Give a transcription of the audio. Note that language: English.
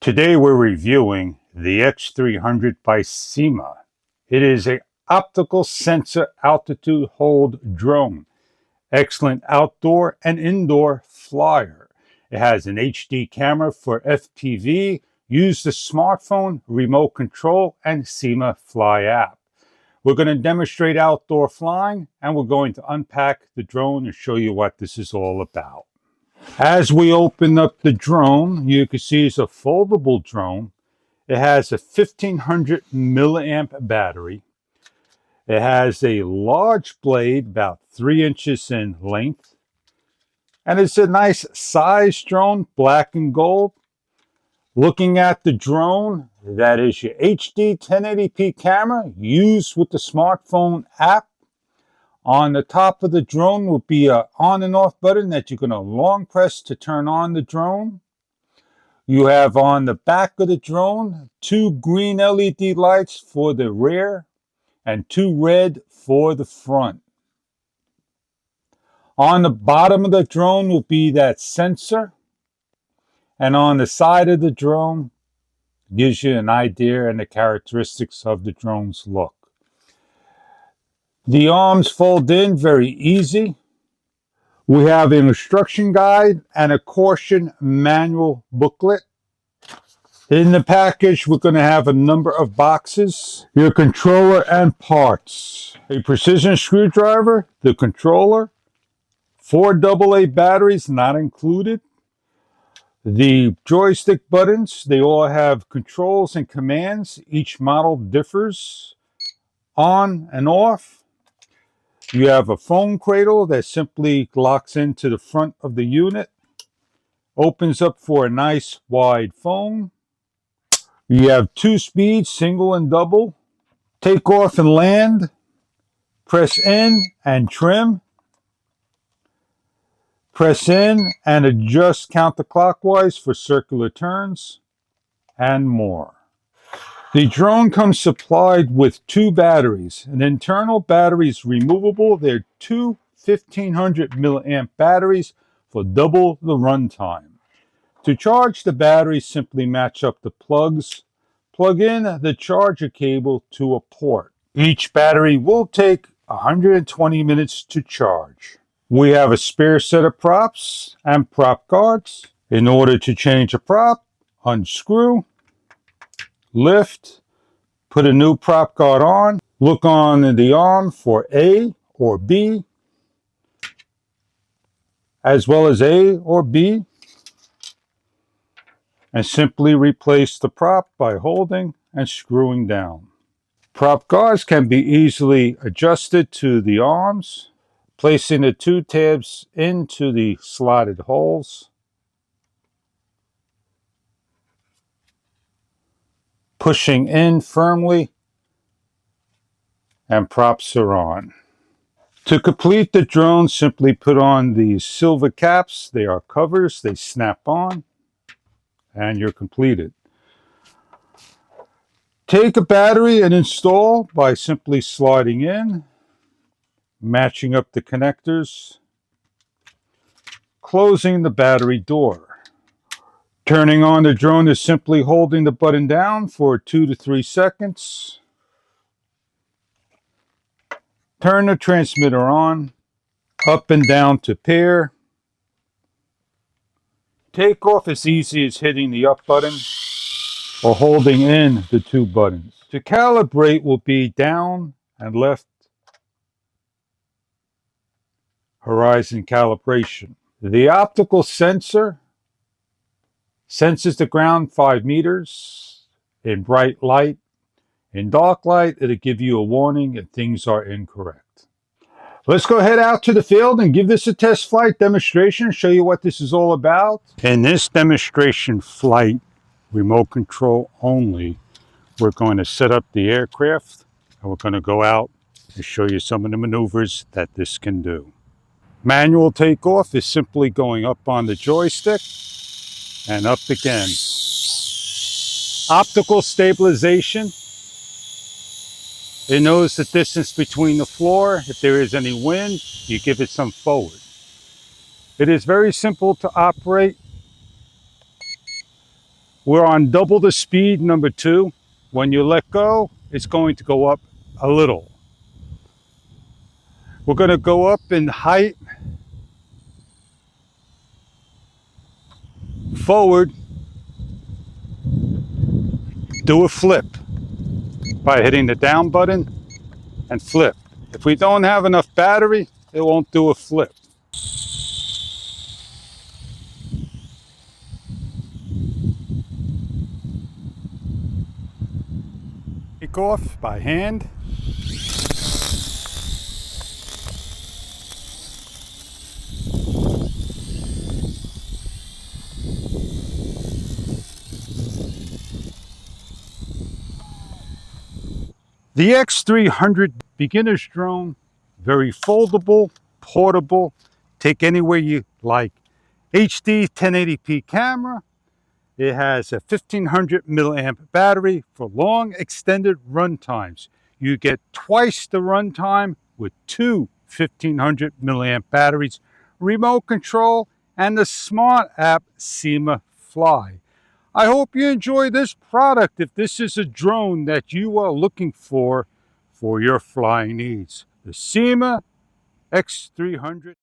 Today we're reviewing the X300 by SYMA. It is an optical sensor altitude hold drone. Excellent outdoor and indoor flyer. It has an HD camera for FPV, use the smartphone, remote control, and SYMA Fly app. We're going to demonstrate outdoor flying, and we're going to unpack the drone and show you what this is all about. As we open up the drone, you can see it's a foldable drone. It has a 1500 milliamp battery. It has a large blade, about 3 inches in length. And it's a nice size drone, black and gold. Looking at the drone, that is your HD 1080p camera used with the smartphone app. On the top of the drone will be an on and off button that you're going to long press to turn on the drone. You have on the back of the drone 2 green LED lights for the rear and 2 red for the front. On the bottom of the drone will be that sensor, and on the side of the drone gives you an idea and the characteristics of the drone's look. The arms fold in very easy. We have an instruction guide and a caution manual booklet. In the package, we're going to have a number of boxes, your controller and parts, a precision screwdriver, the controller, 4 AA batteries not included, the joystick buttons. They all have controls and commands. Each model differs on and off. You have a phone cradle that simply locks into the front of the unit, opens up for a nice wide phone. You have 2 speeds, single and double. Take off and land, press in and trim, press in and adjust counterclockwise for circular turns, and more. The drone comes supplied with 2 batteries. An internal battery is removable. They're 2 1500 milliamp batteries for double the runtime. To charge the battery, simply match up the plugs. Plug in the charger cable to a port. Each battery will take 120 minutes to charge. We have a spare set of props and prop guards. In order to change a prop, unscrew, lift, put a new prop guard on, look on the arm for A or B, as well as A or B, and simply replace the prop by holding and screwing down. Prop guards can be easily adjusted to the arms, placing the 2 tabs into the slotted holes, pushing in firmly, and props are on. To complete the drone, simply put on these silver caps. They are covers, they snap on, and you're completed. Take a battery and install by simply sliding in, matching up the connectors, closing the battery door. Turning on the drone is simply holding the button down for 2 to 3 seconds. Turn the transmitter on, up and down to pair. Takeoff is easy as hitting the up button or holding in the 2 buttons. To calibrate will be down and left horizon calibration. The optical sensor senses the ground 5 meters in bright light. In dark light, it'll give you a warning if things are incorrect. Let's go head out to the field and give this a test flight demonstration and show you what this is all about. In this demonstration flight, remote control only, we're going to set up the aircraft and we're going to go out and show you some of the maneuvers that this can do. Manual takeoff is simply going up on the joystick and up again. Optical stabilization, it knows the distance between the floor. If there is any wind, you give it some forward. It is very simple to operate. We're on double the speed, number 2. When you let go, it's going to go up a little. We're going to go up in height, forward, do a flip by hitting the down button and flip. If we don't have enough battery, it won't do a flip. Takeoff by hand. The X300 beginner's drone, very foldable, portable, take anywhere you like. HD 1080p camera. It has a 1500 milliamp battery for long extended run times. You get twice the run time with two 1500 milliamp batteries, remote control, and the smart app SYMA Fly. I hope you enjoy this product if this is a drone that you are looking for your flying needs. The SYMA X300.